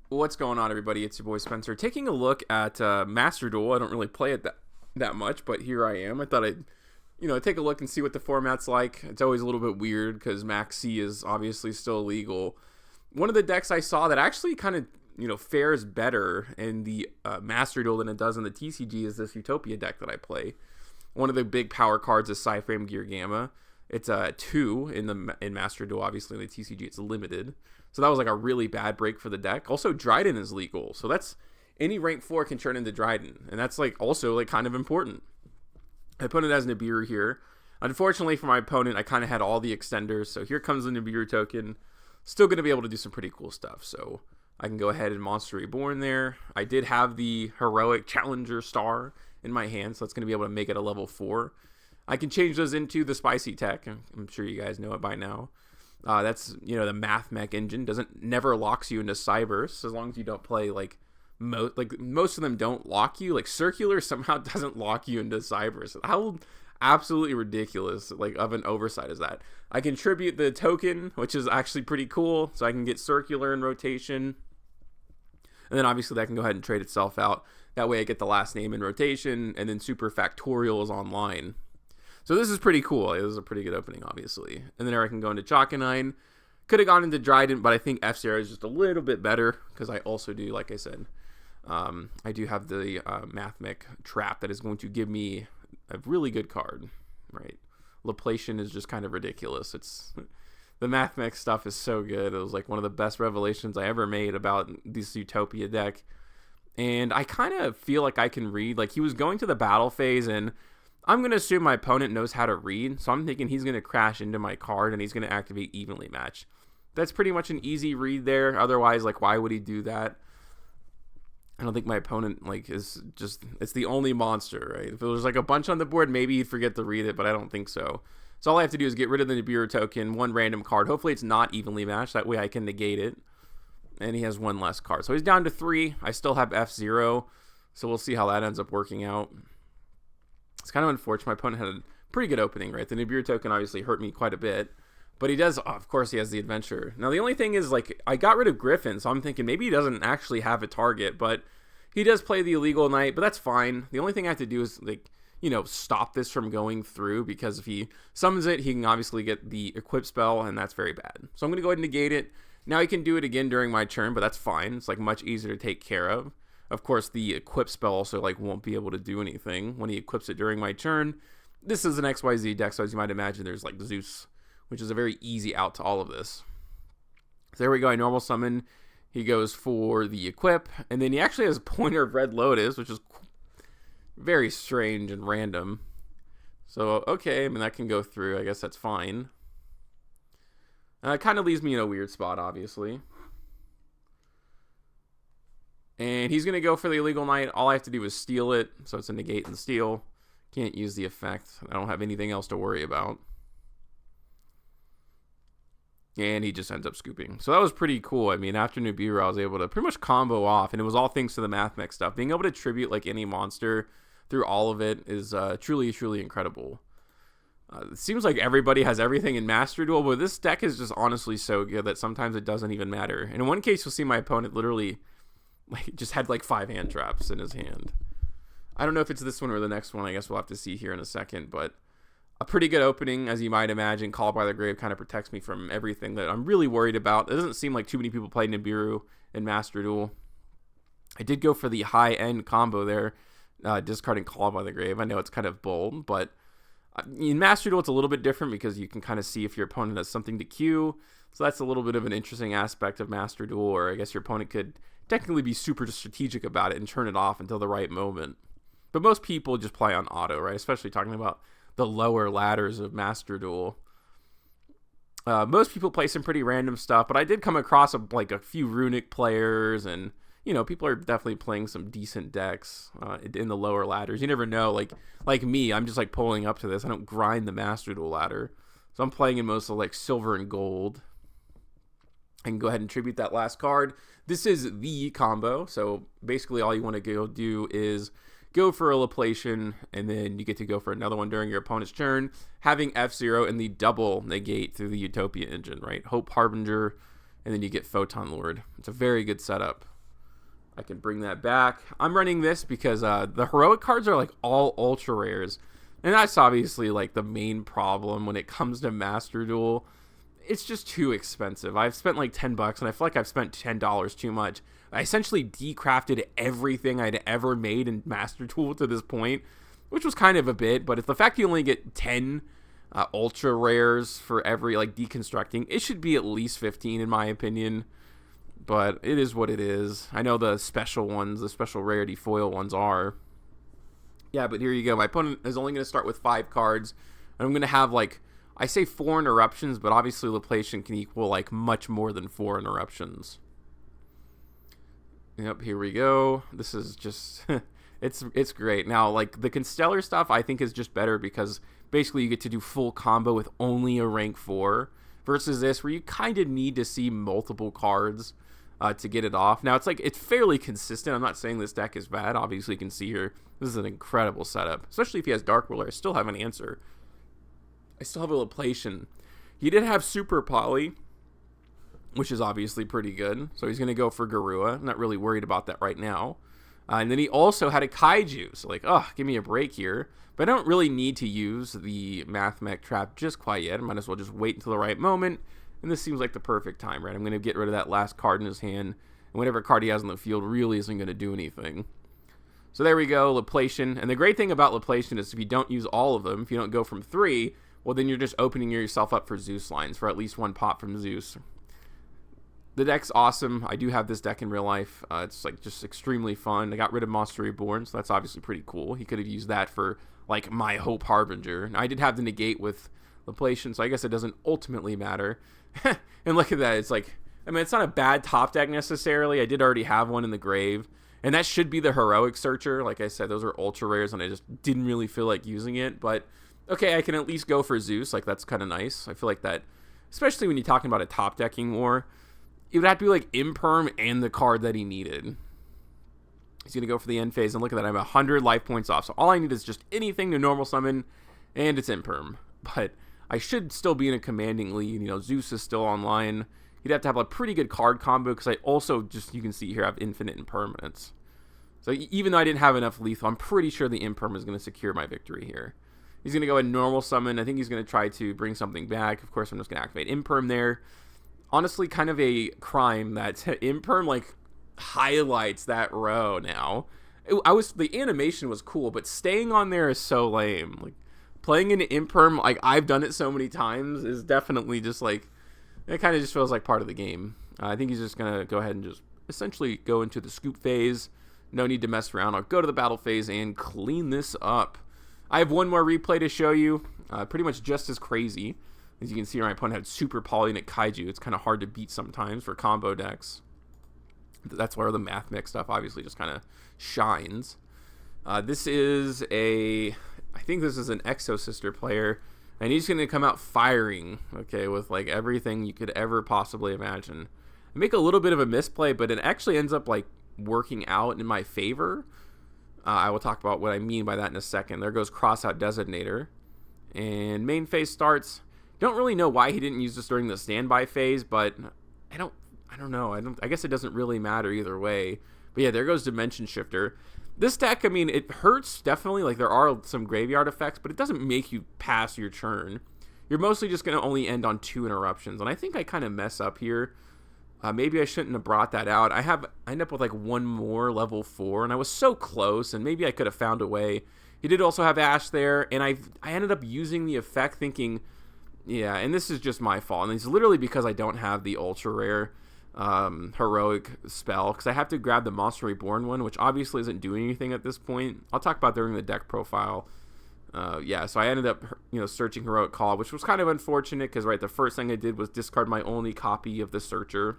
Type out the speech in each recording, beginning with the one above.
What's going on, everybody? It's your boy Spencer. Taking a look at Master Duel. I don't really play it that much, but here I am. I thought I'd take a look and see what the format's like. It's always a little bit weird because Max C is obviously still illegal. One of the decks I saw that actually kind of fares better in the Master Duel than it does in the TCG is this Utopia deck that I play. One of the big power cards is Cyframe Gear Gamma. It's a 2 in Master Duel. Obviously, in the TCG, it's limited. So that was like a really bad break for the deck. Also, Dryden is legal. So that's any rank 4 can turn into Dryden. And that's like also like kind of important. I put it as Nibiru here. Unfortunately for my opponent, I kind of had all the extenders. So here comes the Nibiru token. Still going to be able to do some pretty cool stuff. So I can go ahead and Monster Reborn there. I did have the Heroic Challenger Star in my hand. So it's going to be able to make it a level 4. I can change those into the Spicy Tech. I'm sure you guys know it by now. That's the Mathmech engine never locks you into Cyberse as long as you don't play most of them don't lock you. Like Circular somehow doesn't lock you into Cyberse. How absolutely ridiculous of an oversight is that? I contribute the token, which is actually pretty cool, so I can get Circular in rotation, and then obviously that can go ahead and trade itself out. That way I get the last name in rotation, and then Super Factorial is online. So this is pretty cool. It was a pretty good opening, obviously. And then I can go into Chalkanine. Could have gone into Dryden, but I think F-Zero is just a little bit better because I also do, like I said, I do have the Mathmech Trap that is going to give me a really good card, right? Laplacian is just kind of ridiculous. The Mathmech stuff is so good. It was like one of the best revelations I ever made about this Utopia deck. And I kind of feel like I can read. Like he was going to the battle phase and I'm going to assume my opponent knows how to read, so I'm thinking he's going to crash into my card and he's going to activate Evenly Match. That's pretty much an easy read there. Otherwise, why would he do that? I don't think my opponent, is just, it's the only monster, right? If it was a bunch on the board, maybe he'd forget to read it, but I don't think so. So all I have to do is get rid of the Nibiru token, one random card. Hopefully it's not evenly matched. That way I can negate it. And he has one less card. So he's down to 3. I still have F-Zero, so we'll see how that ends up working out. It's kind of unfortunate. My opponent had a pretty good opening, right? The Nibiru token obviously hurt me quite a bit. But he does, of course, he has the adventure. Now, the only thing is, I got rid of Griffin, so I'm thinking maybe he doesn't actually have a target. But he does play the illegal knight, but that's fine. The only thing I have to do is, stop this from going through. Because if he summons it, he can obviously get the equip spell, and that's very bad. So I'm going to go ahead and negate it. Now he can do it again during my turn, but that's fine. It's, much easier to take care of. Of course, the equip spell also won't be able to do anything when he equips it during my turn. This is an XYZ deck, so as you might imagine, there's Zeus, which is a very easy out to all of this. So there we go. I normal summon. He goes for the equip, and then he actually has a Pointer of Red Lotus, which is very strange and random. So, okay, I mean, that can go through. I guess that's fine. It kind of leaves me in a weird spot, obviously. And he's going to go for the illegal knight. All I have to do is steal it. So it's a negate and steal. Can't use the effect. I don't have anything else to worry about. And he just ends up scooping. So that was pretty cool. I mean, after Nibiru, I was able to pretty much combo off. And it was all thanks to the Mathmech stuff. Being able to tribute any monster through all of it is truly, truly incredible. It seems like everybody has everything in Master Duel. But this deck is just honestly so good that sometimes it doesn't even matter. And in one case, you'll see my opponent literally just had 5 hand traps in his hand. I don't know if it's this one or the next one. I guess we'll have to see here in a second. But a pretty good opening, as you might imagine. Call by the Grave kind of protects me from everything that I'm really worried about. It doesn't seem like too many people play Nibiru in Master Duel. I did go for the high-end combo there, discarding Call by the Grave. I know it's kind of bold, but in Master Duel it's a little bit different because you can kind of see if your opponent has something to queue. So that's a little bit of an interesting aspect of Master Duel, or I guess your opponent could technically be super strategic about it and turn it off until the right moment. But most people just play on auto, right? Especially talking about the lower ladders of Master Duel. Most people play some pretty random stuff, but I did come across a few runic players, and people are definitely playing some decent decks in the lower ladders. You never know. Like me, I'm just pulling up to this. I don't grind the Master Duel ladder, so I'm playing in most of silver and gold. I can go ahead and tribute that last card. This is the combo, so basically all you want to go do is go for a Laplacian, and then you get to go for another one during your opponent's turn, having F-Zero and the double negate through the Utopia engine, right? Hope Harbinger, and then you get Photon Lord. It's a very good setup. I can bring that back. I'm running this because the heroic cards are like all ultra rares. And that's obviously like the main problem when it comes to Master Duel. It's just too expensive. I've spent like $10 and I feel like I've spent $10 too much. I essentially decrafted everything I'd ever made in Master Duel to this point, which was kind of a bit, but if the fact you only get 10 ultra rares for every like deconstructing, it should be at least 15 in my opinion. But it is what it is. I know the special ones, the special rarity foil ones are. Yeah, but here you go. My opponent is only going to start with 5 cards. And I'm going to have, like, I say 4 interruptions, but obviously Laplacian can equal, like, much more than 4 interruptions. Yep, here we go. This is just, it's great. Now, like, the Constellar stuff I think is just better because basically you get to do full combo with only a rank 4 versus this where you kind of need to see multiple cards to get it off. Now, it's like, it's fairly consistent. I'm not saying this deck is bad. Obviously, you can see here, this is an incredible setup, especially if he has Dark Ruler. I still have an answer. I still have a Laplacian. He did have Super Poly, which is obviously pretty good. So he's going to go for Garua. I'm not really worried about that right now. And then he also had a Kaiju. So like, oh, give me a break here. But I don't really need to use the Mathmech trap just quite yet. I might as well just wait until the right moment. And this seems like the perfect time, right? I'm going to get rid of that last card in his hand. And whatever card he has on the field really isn't going to do anything. So there we go, Laplacian. And the great thing about Laplacian is if you don't use all of them, if you don't go from 3, well, then you're just opening yourself up for Zeus lines, for at least 1 pop from Zeus. The deck's awesome. I do have this deck in real life. It's like just extremely fun. I got rid of Master Reborn, so that's obviously pretty cool. He could have used that for like my Hope Harbinger. Now, I did have the negate with Laplacian, so I guess it doesn't ultimately matter. And look at that. It's like, I mean, it's not a bad top deck necessarily. I did already have one in the grave. And that should be the Heroic Searcher. Like I said, those are ultra rares, and I just didn't really feel like using it. But, okay, I can at least go for Zeus. Like, that's kind of nice. I feel like that, especially when you're talking about a top decking war, it would have to be like Imperm and the card that he needed. He's going to go for the end phase, and look at that. I'm 100 life points off. So all I need is just anything to normal summon, and it's Imperm. But I should still be in a commanding lead. You know, Zeus is still online. You'd have to have a pretty good card combo because I also just, you can see here, I have infinite impermanence. So even though I didn't have enough lethal, I'm pretty sure the Imperm is going to secure my victory here. He's going to go in normal summon. I think he's going to try to bring something back. Of course, I'm just going to activate Imperm there. Honestly, kind of a crime that Imperm, like, highlights that row now. The animation was cool, but staying on there is so lame. Like, playing an Imperm, like, I've done it so many times, is definitely just, like, it kind of just feels like part of the game. I think he's just going to go ahead and just essentially go into the scoop phase. No need to mess around. I'll go to the battle phase and clean this up. I have one more replay to show you. Pretty much just as crazy. As you can see, my opponent had Super Polynic Kaiju. It's kind of hard to beat sometimes for combo decks. That's where the Mathmech stuff obviously just kind of shines. This is I think this is an Exosister player. And he's going to come out firing, okay, with like everything you could ever possibly imagine. I make a little bit of a misplay, but it actually ends up like working out in my favor. I will talk about what I mean by that in a second. There goes Crossout Designator. And main phase starts. Don't really know why he didn't use this during the standby phase, but I don't know. I guess it doesn't really matter either way. But yeah, there goes Dimension Shifter. This deck, I mean, it hurts, definitely. Like, there are some graveyard effects, but it doesn't make you pass your turn. You're mostly just going to only end on 2 interruptions, and I think I kind of mess up here. Maybe I shouldn't have brought that out. I end up with, like, 1 more level 4, and I was so close, and maybe I could have found a way. He did also have Ash there, and I ended up using the effect thinking, yeah, and this is just my fault. And it's literally because I don't have the ultra rare heroic spell, because I have to grab the Monster Reborn one, which obviously isn't doing anything at this point. I'll talk about during the deck profile. Yeah, so I ended up, searching Heroic Call, which was kind of unfortunate because, right, the first thing I did was discard my only copy of the Searcher.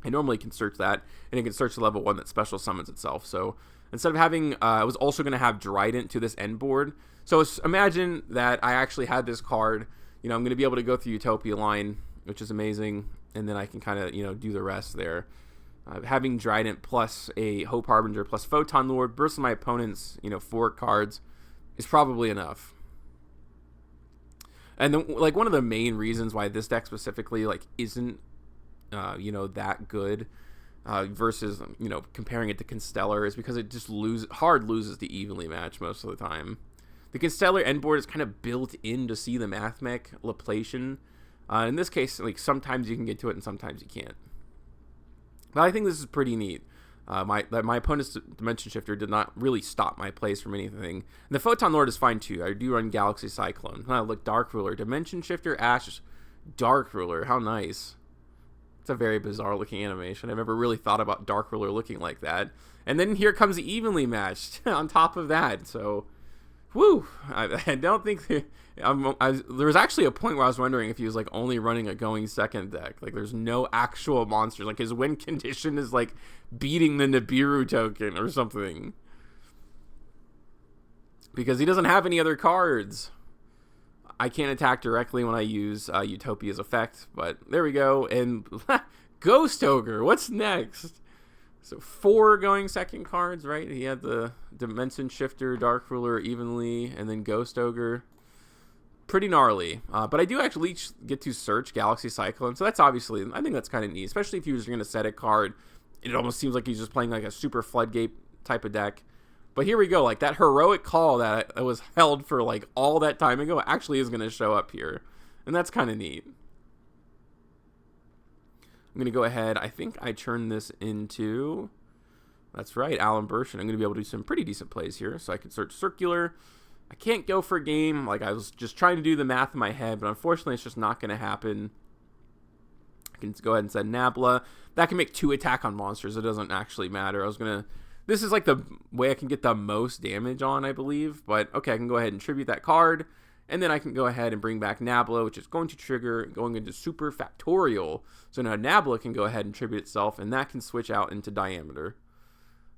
I normally can search that, and it can search the level 1 that special summons itself. So instead of having, I was also going to have Drident to this end board. So imagine that I actually had this card. I'm going to be able to go through Utopia line, which is amazing, and then I can kind of, do the rest there. Having Drident plus a Hope Harbinger plus Photon Lord versus my opponent's, 4 cards is probably enough. And then, like, one of the main reasons why this deck specifically, like, isn't, that good versus, comparing it to Constellar is because it just loses the evenly match most of the time. The Constellar end board is kind of built in to see the Mathmech Laplation. In this case, like, sometimes you can get to it and sometimes you can't. But I think this is pretty neat. My opponent's Dimension Shifter did not really stop my plays from anything. And the Photon Lord is fine too. I do run Galaxy Cyclone. Look, Dark Ruler, Dimension Shifter, Ash, Dark Ruler. How nice. It's a very bizarre looking animation. I've never really thought about Dark Ruler looking like that. And then here comes the evenly matched on top of that. So, whew. I don't think there was actually a point where I was wondering if he was like only running a going second deck. Like, there's no actual monsters. Like, his win condition is like beating the Nibiru token or something, because he doesn't have any other cards. I can't attack directly when I use Utopia's effect, but there we go. And Ghost Ogre, what's next? So 4 going second cards, right? He had the Dimension Shifter, Dark Ruler, Evenly, and then Ghost Ogre. Pretty gnarly. But I do actually get to search Galaxy Cyclone, so that's obviously, I think that's kind of neat, especially if he was going to set a card. It almost seems like he's just playing like a super Floodgate type of deck. But here we go, like that heroic call that was held for like all that time ago actually is going to show up here. And that's kind of neat. I'm going to go ahead. I think I turned this into, that's right, Alan Burschen. I'm going to be able to do some pretty decent plays here. So I can search Circular. I can't go for game. Like, I was just trying to do the math in my head, but unfortunately it's just not going to happen. I can go ahead and set Nabla. That can make 2 attack on monsters. It doesn't actually matter. This is like the way I can get the most damage on, I believe. But okay, I can go ahead and tribute that card. And then I can go ahead and bring back Nabla, which is going to trigger going into Super Factorial. So now Nabla can go ahead and tribute itself, and that can switch out into Diameter.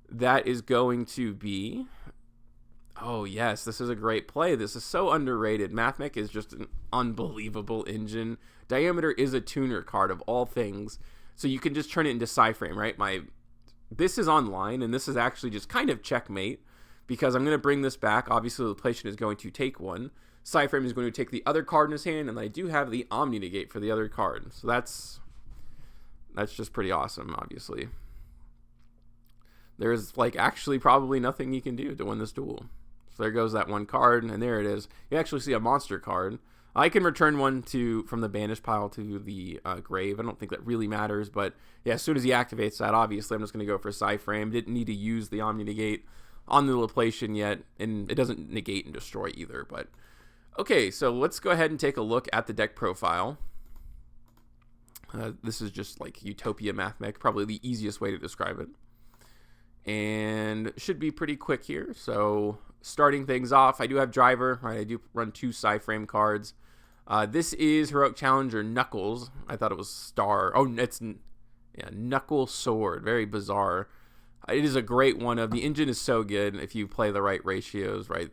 That is going to be, oh yes, this is a great play. This is so underrated. Mathmech is just an unbelievable engine. Diameter is a tuner card of all things. So you can just turn it into Psyframe, right? This is online, and this is actually just kind of checkmate, because I'm going to bring this back. Obviously, the Laplation is going to take 1. Psyframe is going to take the other card in his hand, and I do have the Omni Negate for the other card. So that's just pretty awesome, obviously. There's, like, actually probably nothing you can do to win this duel. So there goes that 1 card, and there it is. You actually see a monster card. I can return 1 from the banish pile to the grave. I don't think that really matters, but yeah, as soon as he activates that, obviously I'm just going to go for Psyframe. Didn't need to use the Omni Negate on the Laplation yet, and it doesn't negate and destroy either. But okay, so let's go ahead and take a look at the deck profile. This is just like Utopia Mathmech, probably the easiest way to describe it. And should be pretty quick here. So starting things off, I do have Driver, right? I do run 2 Psyframe cards. This is Heroic Challenger Knuckles. I thought it was Star. Oh, Knuckle Sword. Very bizarre. It is a great one. The engine is so good if you play the right ratios, right?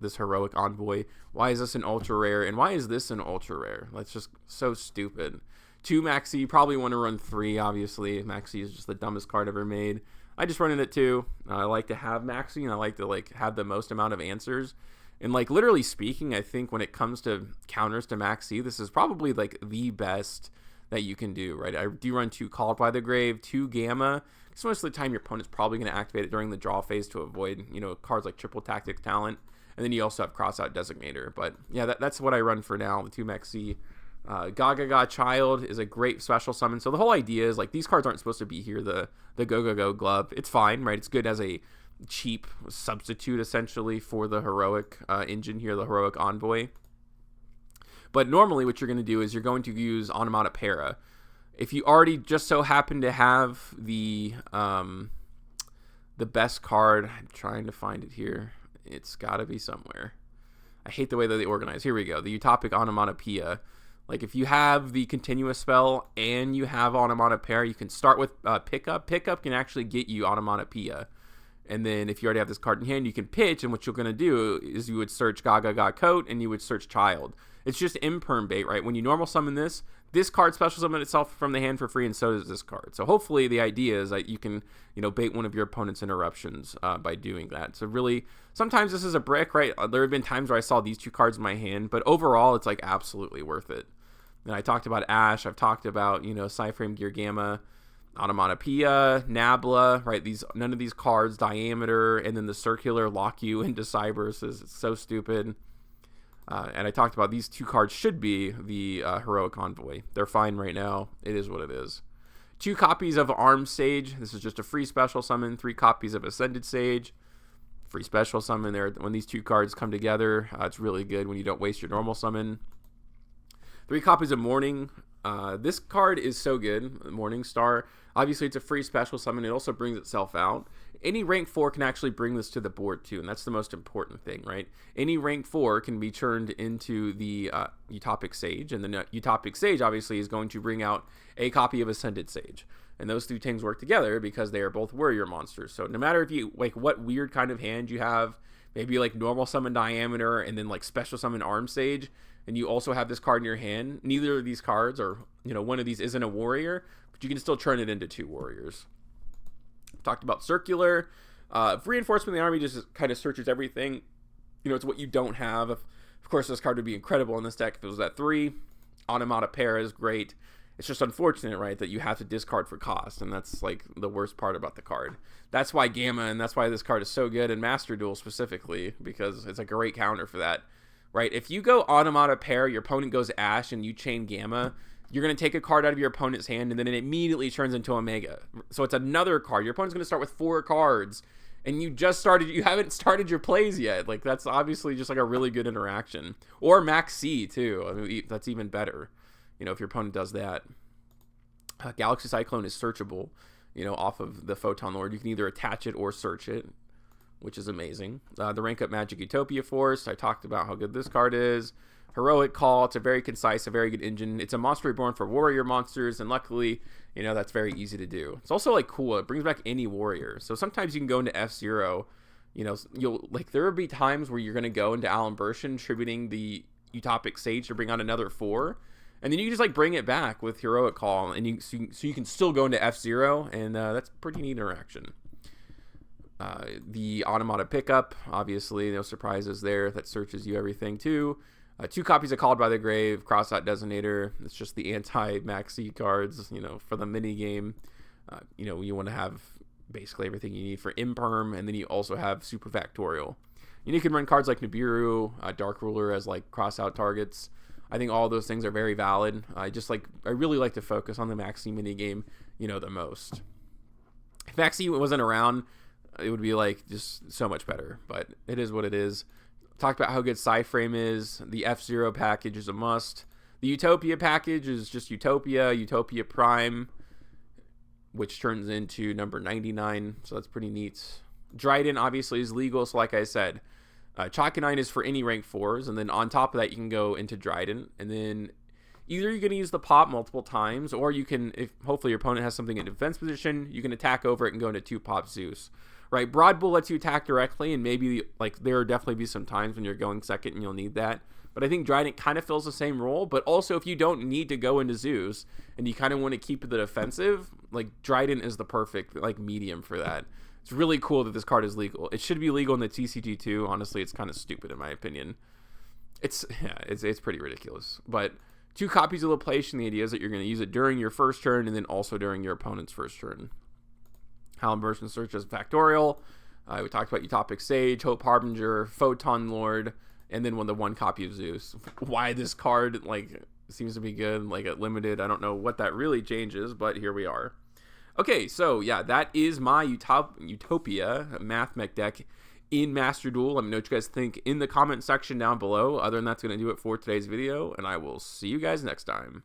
This Heroic Envoy. Why is this an ultra rare? And why is this an ultra rare? That's just so stupid. 2 Maxi. You probably want to run 3, obviously. Maxi is just the dumbest card ever made. I just run it at 2. I like to have Maxi, and I like to have the most amount of answers. And literally speaking, I think when it comes to counters to Maxi, this is probably the best that you can do, right? I do run 2 Called by the Grave, 2 Gamma. Because most of the time your opponent's probably going to activate it during the draw phase to avoid, cards like Triple Tactics Talent. And then you also have Crossout Designator. But yeah, that's what I run for now, the 2 Maxi. Gaga Child is a great special summon. So the whole idea is these cards aren't supposed to be here. The Go Glove, it's fine, right? It's good as a cheap substitute essentially for the heroic engine here, the Heroic Envoy. But normally what you're going to do is you're going to use Onomatopoeia. If you already just so happen to have the best card, I'm trying to find it here. It's got to be somewhere. I hate the way that they organize. Here we go. The Utopic Onomatopoeia. If you have the continuous spell and you have Onomatopoeia, you can start with Pickup. Pickup can actually get you Onomatopoeia. And then if you already have this card in hand, you can pitch, and what you're going to do is you would search Gaga Coat, and you would search Child. It's just imperm bait, right? When you normal summon this card special summon itself from the hand for free, and so does this card. So hopefully the idea is that you can, bait one of your opponent's interruptions by doing that. So really, sometimes this is a brick, right? There have been times where I saw these 2 cards in my hand, but overall it's absolutely worth it. And I talked about Ash. I've talked about, Psyframe Gear Gamma. Onomatopoeia, Nabla, right? None of these cards, Diameter, and then the circular lock you into Cybers. It's so stupid. And I talked about these 2 cards should be the Heroic Envoy. They're fine right now. It is what it is. 2 copies of Armed Sage. This is just a free special summon. 3 copies of Ascended Sage. Free special summon there. When these 2 cards come together, it's really good when you don't waste your normal summon. 3 copies of Morning. This card is so good, Morning Star. Obviously, it's a free special summon. It also brings itself out. Any rank 4 can actually bring this to the board too, and that's the most important thing, right? Any rank 4 can be turned into the Utopic Sage, and the Utopic Sage obviously is going to bring out a copy of Ascended Sage. And those 2 things work together because they are both warrior monsters. So no matter if you, like, what weird kind of hand you have, maybe like normal summon Diameter and then like special summon Armed Sage, and you also have this card in your hand, neither of these cards, or, you know, one of these isn't a warrior, but you can still turn it into 2 warriors. Talked about Circular. Reinforcement of the Army just kind of searches everything. You know, it's what you don't have. Of course, this card would be incredible in this deck if it was at 3. Onomatopoeia is great. It's just unfortunate, right, that you have to discard for cost, and that's like the worst part about the card. That's why Gamma, and that's why this card is so good in Master Duel specifically, because it's a great counter for that, right? If you go Onomatopoeia, your opponent goes Ash, and you chain Gamma, you're going to take a card out of your opponent's hand, and then it immediately turns into Omega. So it's another card. Your opponent's going to start with 4 cards, and you haven't started your plays yet. Like, that's obviously just like a really good interaction. Or Max C, too. I mean, that's even better, you know, if your opponent does that. Galaxy Cyclone is searchable, you know, off of the Photon Lord. You can either attach it or search it, which is amazing. The rank up Mathmech Utopia Force. I talked about how good this card is. Heroic Call. It's a very concise, a very good engine. It's a monster reborn for warrior monsters, and luckily, you know, that's very easy to do. It's also like cool. It brings back any warrior. So sometimes you can go into F-Zero. You know, there will be times where you're going to go into Alan Bershin, tributing the Utopic Sage to bring out another 4. And then you can just like bring it back with Heroic Call, and so you can still go into F-Zero, and that's pretty neat interaction. The Automata Pickup, obviously, no surprises there. That searches you everything too. 2 copies of Called by the Grave, Crossout Designator. It's just the anti-Max C cards, you know, for the mini game. You know, you want to have basically everything you need for Imperm, and then you also have Super Factorial. And you can run cards like Nibiru, Dark Ruler as like crossout targets. I think all those things are very valid. I really like to focus on the Max C mini game, you know, the most. If Max C wasn't around, it would be like just so much better, but it is what it is. Talked about how good Psyframe is. The F-Zero package is a must. The Utopia package is just Utopia Prime, which turns into number 99, so that's pretty neat. Dryden obviously is legal, so like I said, Chalkonine is for any rank 4s, and then on top of that you can go into Dryden, and then either you're going to use the pop multiple times, or you can, if hopefully your opponent has something in defense position, you can attack over it and go into 2-pop Zeus. Right, Broad Bull lets you attack directly, and maybe like there will definitely be some times when you're going second and you'll need that. But I think Dryden kind of fills the same role. But also, if you don't need to go into Zeus and you kind of want to keep the defensive, like Dryden is the perfect like medium for that. It's really cool that this card is legal. It should be legal in the TCG too. Honestly, it's kind of stupid in my opinion. It's pretty ridiculous. But 2 copies of Loplation. The idea is that you're going to use it during your first turn and then also during your opponent's first turn. Alan Bershin searches Factorial. We talked about Utopic Sage, Hope Harbinger, Photon Lord, and then the 1 copy of Zeus. Why this card like seems to be good, like at limited. I don't know what that really changes, but here we are. Okay, so yeah, that is my Utopia Mathmech deck in Master Duel. Let me know what you guys think in the comment section down below. Other than that's going to do it for today's video, and I will see you guys next time.